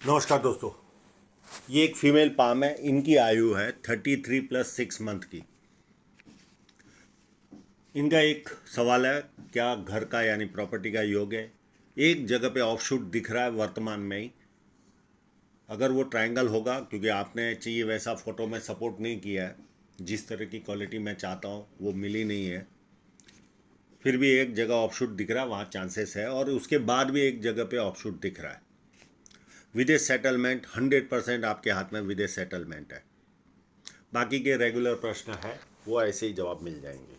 नमस्कार दोस्तों। ये एक फीमेल पाम है। इनकी आयु है 33+6 मंथ की। इनका एक सवाल है, क्या घर का यानी प्रॉपर्टी का योग है। एक जगह पे ऑफशूट दिख रहा है वर्तमान में ही। अगर वो ट्रायंगल होगा, क्योंकि आपने चाहिए वैसा फोटो में सपोर्ट नहीं किया है, जिस तरह की क्वालिटी मैं चाहता हूँ वो मिली नहीं है, फिर भी एक जगह ऑफशूट दिख रहा है, वहाँ चांसेस है। और उसके बाद भी एक जगह पे ऑफशूट दिख रहा है। विदेश सेटलमेंट 100% आपके हाथ में विदेश सेटलमेंट है। बाकी के रेगुलर प्रश्न है वो ऐसे ही जवाब मिल जाएंगे।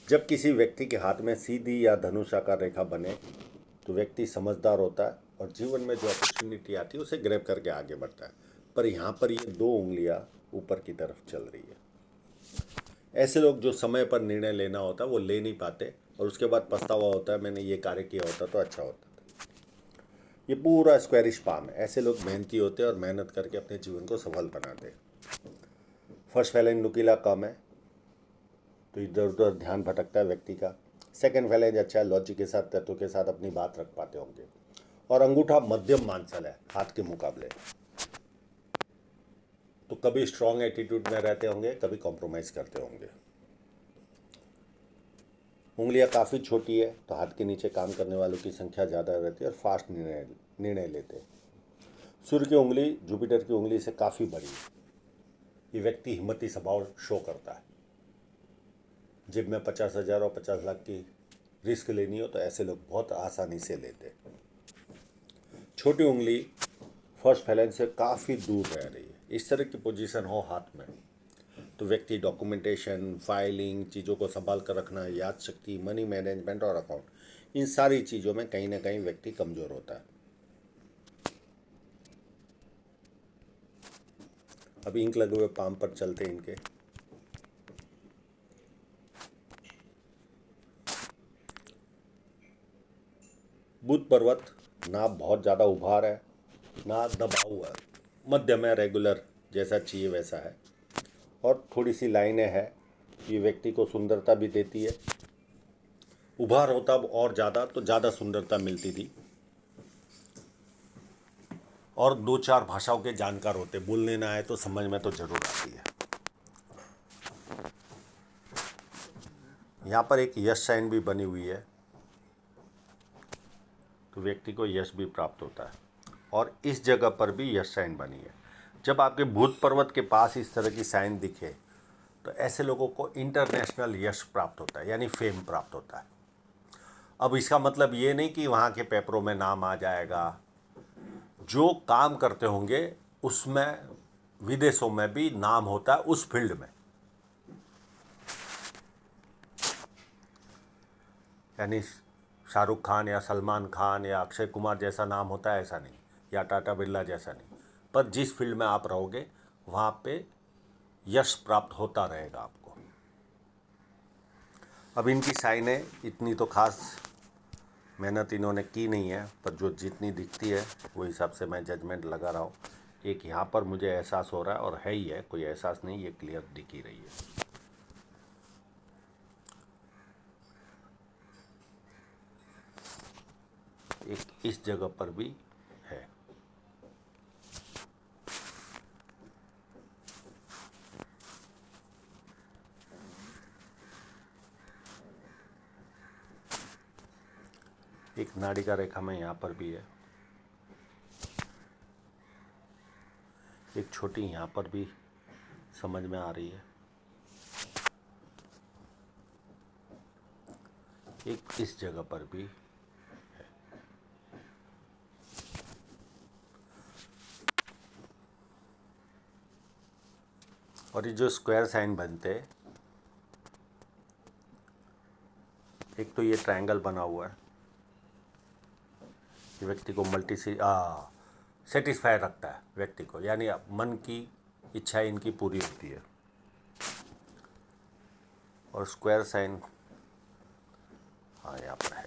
जब किसी व्यक्ति के हाथ में सीधी या धनुषाकार रेखा बने तो व्यक्ति समझदार होता है और जीवन में जो अपॉर्चुनिटी आती है उसे ग्रैब करके आगे बढ़ता है। पर यहाँ पर ये 2 उंगलियां ऊपर की तरफ चल रही है। ऐसे लोग जो समय पर निर्णय लेना होता है वो ले नहीं पाते और उसके बाद पछतावा होता है, मैंने ये कार्य किया होता तो अच्छा होता। ये पूरा स्क्वायरिश पाम है। ऐसे लोग मेहनती होते हैं और मेहनत करके अपने जीवन को सफल बनाते हैं। फर्स्ट फैलेंज नुकीला कम है तो इधर उधर ध्यान भटकता है व्यक्ति का। सेकंड फैलेंज अच्छा है, लॉजिक के साथ तत्व के साथ अपनी बात रख पाते होंगे। और अंगूठा मध्यम मांसल है हाथ के मुकाबले, तो कभी स्ट्रांग एटीट्यूड में रहते होंगे, कभी कॉम्प्रोमाइज़ करते होंगे। उंगलियां काफ़ी छोटी है तो हाथ के नीचे काम करने वालों की संख्या ज़्यादा रहती है और फास्ट निर्णय लेते हैं। सूर्य की उंगली जुपिटर की उंगली से काफ़ी बड़ी है। ये व्यक्ति हिम्मती स्वभाव शो करता है। जेब में 50,000 और 50 लाख की रिस्क लेनी हो तो ऐसे लोग बहुत आसानी से लेते हैं। छोटी उंगली फर्स्ट फैलेंज से काफ़ी दूर रह रही है। इस तरह की पोजीशन हो हाथ में तो व्यक्ति डॉक्यूमेंटेशन, फाइलिंग, चीज़ों को संभाल कर रखना, याद शक्ति, मनी मैनेजमेंट और अकाउंट, इन सारी चीज़ों में कहीं ना कहीं व्यक्ति कमज़ोर होता है। अभी इंक लगे हुए पाम पर चलते हैं इनके। बुध पर्वत, ना बहुत ज़्यादा उभार है ना दबाव हुआ है, मध्यम है, रेगुलर जैसा चाहिए वैसा है। और थोड़ी सी लाइनें हैं, ये व्यक्ति को सुंदरता भी देती है। उभार होता और ज़्यादा तो ज़्यादा सुंदरता मिलती थी। और 2-4 भाषाओं के जानकार होते, बोलने ना आए तो समझ में तो जरूर आती है। यहाँ पर एक यश साइन भी बनी हुई है तो व्यक्ति को यश भी प्राप्त होता है। और इस जगह पर भी यश साइन बनी है। जब आपके भूत पर्वत के पास इस तरह की साइन दिखे तो ऐसे लोगों को इंटरनेशनल यश प्राप्त होता है, यानी फेम प्राप्त होता है। अब इसका मतलब ये नहीं कि वहाँ के पेपरों में नाम आ जाएगा। जो काम करते होंगे उसमें विदेशों में भी नाम होता है उस फील्ड में। यानी शाहरुख खान या सलमान खान या अक्षय कुमार जैसा नाम होता है ऐसा नहीं, या टाटा बिरला जैसा नहीं। पर जिस फील्ड में आप रहोगे वहाँ पे यश प्राप्त होता रहेगा आपको। अब इनकी साइनें इतनी तो खास मेहनत इन्होंने की नहीं है, पर जो जितनी दिखती है वो हिसाब से मैं जजमेंट लगा रहा हूँ। एक यहाँ पर मुझे एहसास हो रहा है, और है ही है, कोई एहसास नहीं, ये क्लियर दिख ही रही है। एक इस जगह पर भी है। एक नाड़िका रेखा में यहाँ पर भी है। एक छोटी यहाँ पर भी समझ में आ रही है। एक इस जगह पर भी है। और ये जो स्क्वायर साइन बनते हैं, एक तो ये ट्रायंगल बना हुआ है, ये व्यक्ति को सेटिस्फाई रखता है व्यक्ति को, यानी मन की इच्छा इनकी पूरी होती है। और स्क्वायर साइन हाँ यहाँ पर है।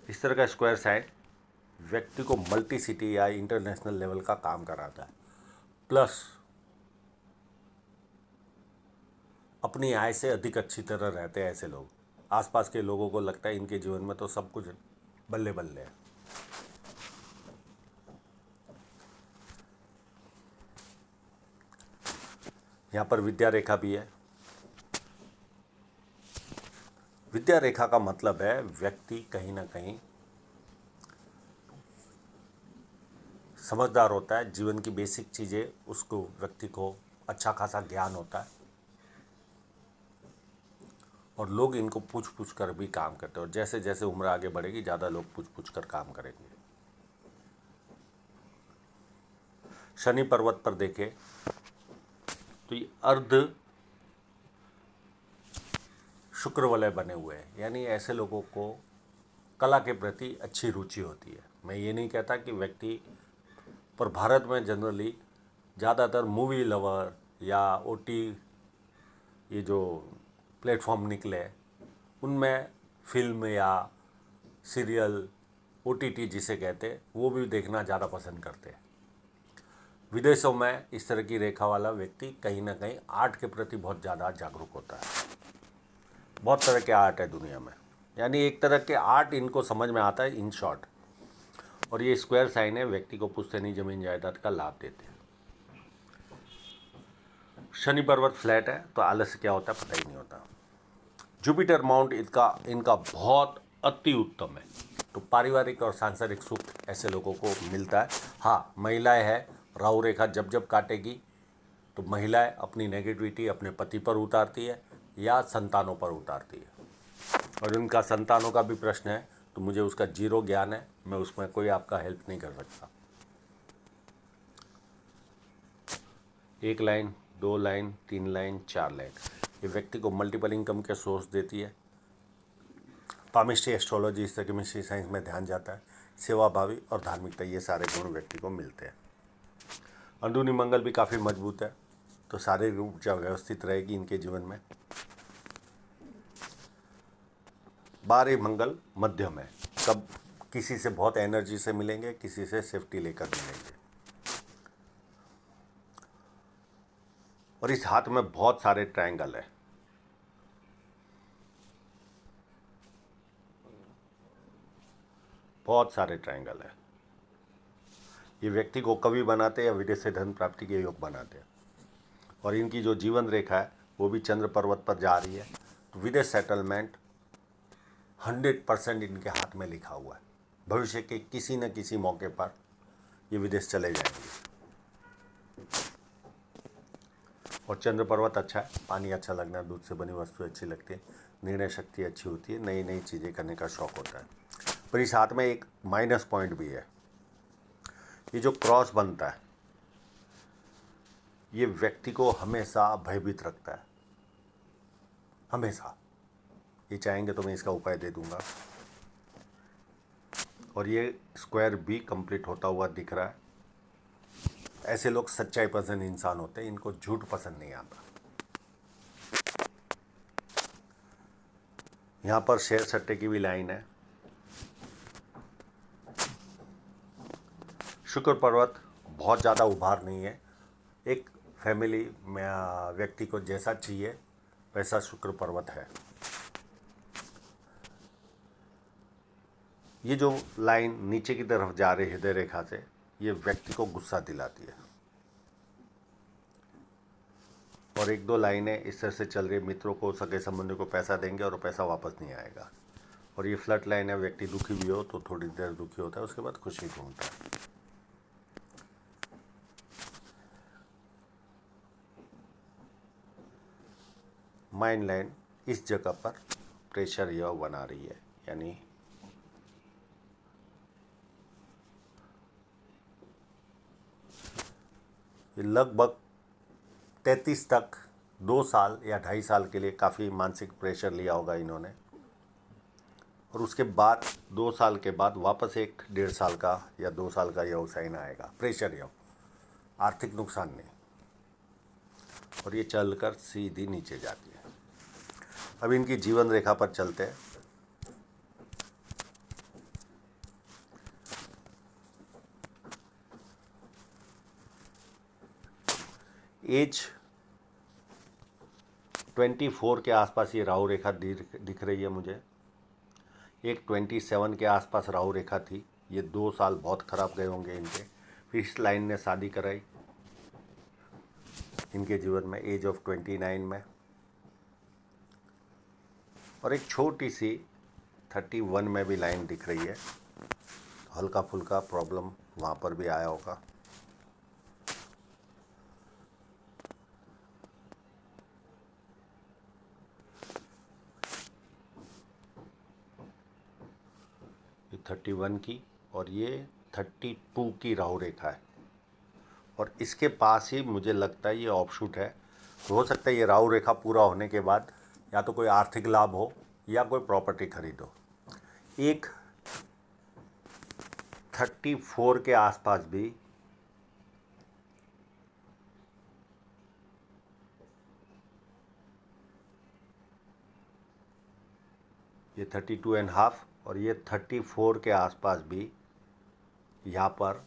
इस तरह का स्क्वायर साइन व्यक्ति को मल्टी सिटी या इंटरनेशनल लेवल का काम कराता है। प्लस अपनी आय से अधिक अच्छी तरह रहते हैं ऐसे लोग। आसपास के लोगों को लगता है इनके जीवन में तो सब कुछ बल्ले बल्ले है। यहाँ पर विद्या रेखा भी है। विद्या रेखा का मतलब है व्यक्ति कहीं ना कहीं समझदार होता है, जीवन की बेसिक चीज़ें उसको व्यक्ति को अच्छा खासा ज्ञान होता है और लोग इनको पूछ पूछ कर भी काम करते हैं और जैसे जैसे उम्र आगे बढ़ेगी ज़्यादा लोग पूछ पूछ कर काम करेंगे। शनि पर्वत पर देखें तो ये अर्ध शुक्र वलय बने हुए हैं, यानी ऐसे लोगों को कला के प्रति अच्छी रुचि होती है। मैं ये नहीं कहता कि व्यक्ति, पर भारत में जनरली ज़्यादातर मूवी लवर या ओटी ये जो प्लेटफॉर्म निकले उनमें फिल्म या सीरियल ओटीटी जिसे कहते हैं वो भी देखना ज़्यादा पसंद करते हैं। विदेशों में इस तरह की रेखा वाला व्यक्ति कहीं ना कहीं आर्ट के प्रति बहुत ज़्यादा जागरूक होता है। बहुत तरह के आर्ट है दुनिया में, यानी एक तरह के आर्ट इनको समझ में आता है इन शॉर्ट। और ये स्क्वायर साइन है, व्यक्ति को पुश्तैनी जमीन जायदाद का लाभ देते हैं। शनि पर्वत फ्लैट है तो आलस्य क्या होता है पता ही नहीं होता। जुपिटर माउंट इनका बहुत अति उत्तम है, तो पारिवारिक और सांसारिक सुख ऐसे लोगों को मिलता है। हाँ, महिलाएं हैं, राहु रेखा जब जब काटेगी तो महिलाएं अपनी नेगेटिविटी अपने पति पर उतारती है या संतानों पर उतारती है, और उनका संतानों का भी प्रश्न है तो मुझे उसका जीरो ज्ञान है, मैं उसमें कोई आपका हेल्प नहीं कर सकता। 1 लाइन, 2 लाइन, 3 लाइन, 4 लाइन, ये व्यक्ति को मल्टीपल इनकम के सोर्स देती है। पामिस्ट्री, एस्ट्रोलॉजी, इस तरह केमिस्ट्री साइंस में ध्यान जाता है। सेवाभावी और धार्मिकता, ये सारे गुण व्यक्ति को मिलते हैं। अंदरूनी मंगल भी काफ़ी मजबूत है, तो शारीरिक ऊर्जा व्यवस्थित रहेगी इनके जीवन में। 12 मंगल मध्यम है, कब किसी से बहुत एनर्जी से मिलेंगे, किसी से सेफ्टी लेकर मिलेंगे। और इस हाथ में बहुत सारे ट्रायंगल है, बहुत सारे ट्रायंगल है। ये व्यक्ति को कवि बनाते या विदेश से धन प्राप्ति के योग बनाते हैं। और इनकी जो जीवन रेखा है वो भी चंद्र पर्वत पर जा रही है, तो विदेश सेटलमेंट 100% इनके हाथ में लिखा हुआ है। भविष्य के किसी न किसी मौके पर ये विदेश चले जाएंगे। और चंद्र पर्वत अच्छा है, पानी अच्छा लगना, दूध से बनी वस्तु अच्छी लगती है, निर्णय शक्ति अच्छी होती है, नई नई चीज़ें करने का शौक़ होता है। पर इस हाथ में एक माइनस पॉइंट भी है, ये जो क्रॉस बनता है ये व्यक्ति को हमेशा भयभीत रखता है, हमेशा। ये चाहेंगे तो मैं इसका उपाय दे दूंगा। और ये स्क्वायर भी कंप्लीट होता हुआ दिख रहा है। ऐसे लोग सच्चाई पसंद इंसान होते हैं, इनको झूठ पसंद नहीं आता। यहाँ पर शेयर सट्टे की भी लाइन है। शुक्र पर्वत बहुत ज़्यादा उभार नहीं है, एक फैमिली में व्यक्ति को जैसा चाहिए वैसा शुक्र पर्वत है। ये जो लाइन नीचे की तरफ जा रही हृदय रेखा से, ये व्यक्ति को गुस्सा दिलाती है। और 1-2 लाइनें इस तरह से चल रही, मित्रों को, सगे संबंधियों को पैसा देंगे और वो पैसा वापस नहीं आएगा। और ये फ्लड लाइन है, व्यक्ति दुखी भी हो तो थोड़ी देर दुखी होता है, उसके बाद खुशी ढूंढता है। माइंड लाइन इस जगह पर प्रेशर यह बना रही है, यानी ये लगभग 33 तक 2 साल या 2.5 साल के लिए काफ़ी मानसिक प्रेशर लिया होगा इन्होंने। और उसके बाद 2 साल के बाद वापस 1-1.5 साल का या 2 साल का यह साइन आएगा, प्रेशर यह, आर्थिक नुकसान नहीं। और ये चलकर सीधी नीचे जाती है। अब इनकी जीवन रेखा पर चलते हैं। एज 24 के आसपास ये राहु रेखा दिख रही है मुझे। एक 27 के आसपास राहु रेखा थी, ये 2 साल बहुत खराब गए होंगे इनके। फिर इस लाइन ने शादी कराई, इनके जीवन में एज ऑफ 29 में, और एक छोटी सी 31 में भी लाइन दिख रही है। हल्का फुल्का प्रॉब्लम वहाँ पर भी आया होगा। ये 31 की और ये 32 की राहु रेखा है, और इसके पास ही मुझे लगता है ये ऑफशूट है। तो हो सकता है ये राहु रेखा पूरा होने के बाद या तो कोई आर्थिक लाभ हो या कोई प्रॉपर्टी खरीदो। एक 34 के आसपास भी ये 32.5 और ये 34 के आसपास भी यहाँ पर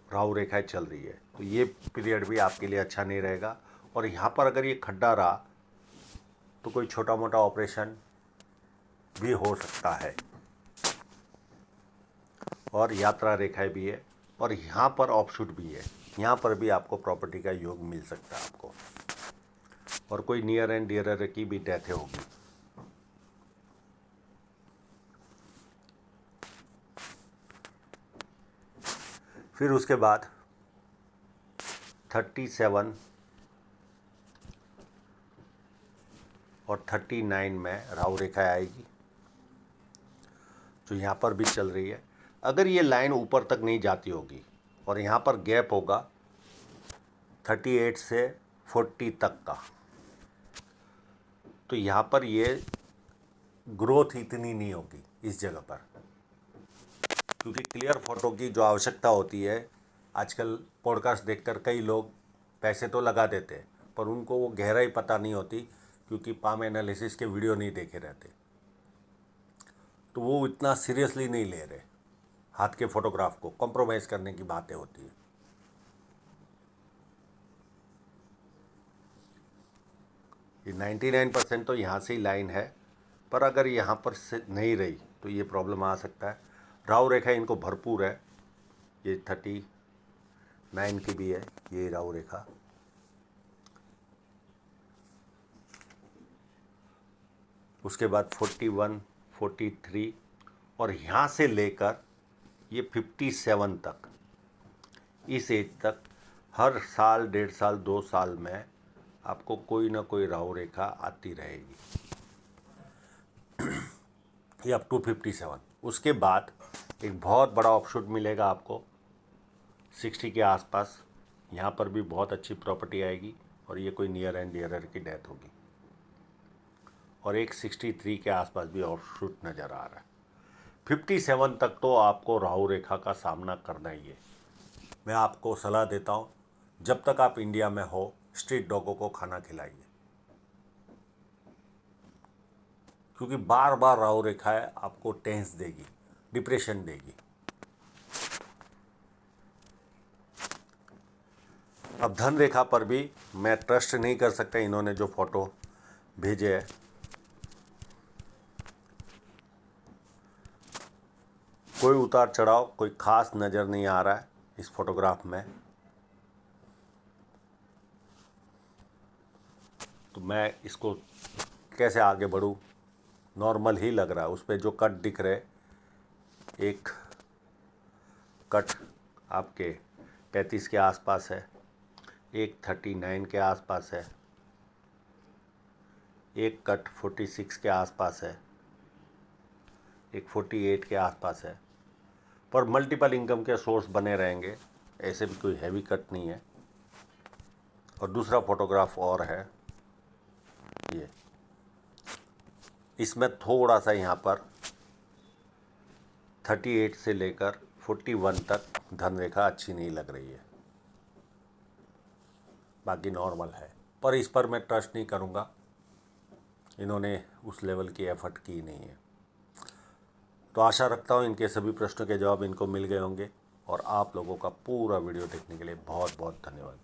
राहु रेखाएं चल रही है। तो ये पीरियड भी आपके लिए अच्छा नहीं रहेगा। और यहाँ पर अगर ये खड्डा रहा तो कोई छोटा मोटा ऑपरेशन भी हो सकता है, और यात्रा रेखाएं भी है, और यहाँ पर ऑफशूट भी है। यहाँ पर भी आपको प्रॉपर्टी का योग मिल सकता है आपको, और कोई नियर एंड डियरर की भी डेथ होगी। फिर उसके बाद 37 और 39 में राहु रेखा आएगी, जो यहाँ पर भी चल रही है। अगर ये लाइन ऊपर तक नहीं जाती होगी और यहाँ पर गैप होगा 38 से 40 तक का, तो यहाँ पर ये ग्रोथ इतनी नहीं होगी इस जगह पर, क्योंकि क्लियर फोटो की जो आवश्यकता होती है, आजकल पॉडकास्ट देखकर कई लोग पैसे तो लगा देते हैं, पर उनको वो गहराई पता नहीं होती, क्योंकि पाम एनालिसिस के वीडियो नहीं देखे रहते, तो वो इतना सीरियसली नहीं ले रहे। हाथ के फोटोग्राफ को कॉम्प्रोमाइज़ करने की बातें होती है। ये 99% तो यहाँ से ही लाइन है, पर अगर यहाँ पर से नहीं रही तो ये प्रॉब्लम आ सकता है। राहु रेखा इनको भरपूर है, ये 39 की भी है ये राहु रेखा। उसके बाद 41, 43 और यहाँ से लेकर ये 57 तक, इस एज तक हर साल, 1.5 साल, 2 साल में आपको कोई ना कोई राहु रेखा आती रहेगी, ये अप टू 57। उसके बाद एक बहुत बड़ा ऑफशूट मिलेगा आपको 60 के आसपास। यहाँ पर भी बहुत अच्छी प्रॉपर्टी आएगी, और ये कोई नियर एंड डियरर की डेथ होगी, और एक 63 के आसपास भी ऑफशूट नज़र आ रहा है। 57 तक तो आपको राहु रेखा का सामना करना ही है। मैं आपको सलाह देता हूँ, जब तक आप इंडिया में हो स्ट्रीट डॉगों को खाना खिलाइए, क्योंकि बार बार राहु रेखाएं आपको टेंस देगी, डिप्रेशन देगी। अब धन रेखा पर भी मैं ट्रस्ट नहीं कर सकता, इन्होंने जो फोटो भेजे है, कोई उतार चढ़ाव कोई खास नज़र नहीं आ रहा है इस फोटोग्राफ में। तो मैं इसको कैसे आगे बढ़ूँ, नॉर्मल ही लग रहा है। उस पर जो कट दिख रहे, एक कट आपके 35 के आसपास है, एक 39 के आसपास है, एक कट 46 के आसपास है, एक 48 के आसपास है, पर मल्टीपल इनकम के सोर्स बने रहेंगे, ऐसे भी कोई हैवी कट नहीं है। और दूसरा फोटोग्राफ और है ये, इसमें थोड़ा सा यहाँ पर 38 से लेकर 41 तक धन रेखा अच्छी नहीं लग रही है, बाकी नॉर्मल है, पर इस पर मैं ट्रस्ट नहीं करूँगा, इन्होंने उस लेवल की एफर्ट की नहीं है। तो आशा रखता हूँ इनके सभी प्रश्नों के जवाब इनको मिल गए होंगे, और आप लोगों का पूरा वीडियो देखने के लिए बहुत बहुत धन्यवाद।